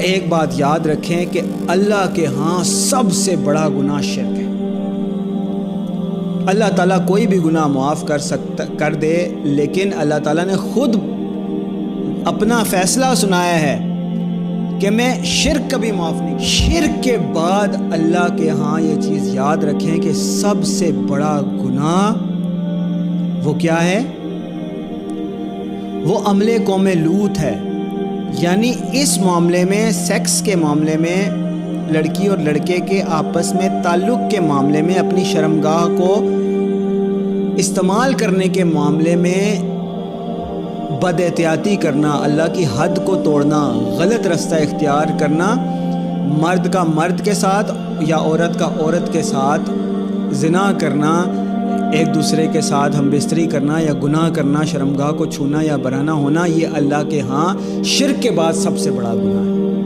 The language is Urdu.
ایک بات یاد رکھیں کہ اللہ کے ہاں سب سے بڑا گناہ شرک ہے۔ اللہ تعالیٰ کوئی بھی گناہ معاف کر دے، لیکن اللہ تعالیٰ نے خود اپنا فیصلہ سنایا ہے کہ میں شرک کبھی معاف نہیں۔ شرک کے بعد اللہ کے ہاں یہ چیز یاد رکھیں کہ سب سے بڑا گناہ وہ کیا ہے؟ وہ عمل قوم لوط ہے۔ یعنی اس معاملے میں، سیکس کے معاملے میں، لڑکی اور لڑکے کے آپس میں تعلق کے معاملے میں، اپنی شرمگاہ کو استعمال کرنے کے معاملے میں بد احتیاطی کرنا، اللہ کی حد کو توڑنا، غلط رستہ اختیار کرنا، مرد کا مرد کے ساتھ یا عورت کا عورت کے ساتھ زنا کرنا، ایک دوسرے کے ساتھ ہم بستری کرنا یا گناہ کرنا، شرمگاہ کو چھونا یا برانا ہونا، یہ اللہ کے ہاں شرک کے بعد سب سے بڑا گناہ ہے۔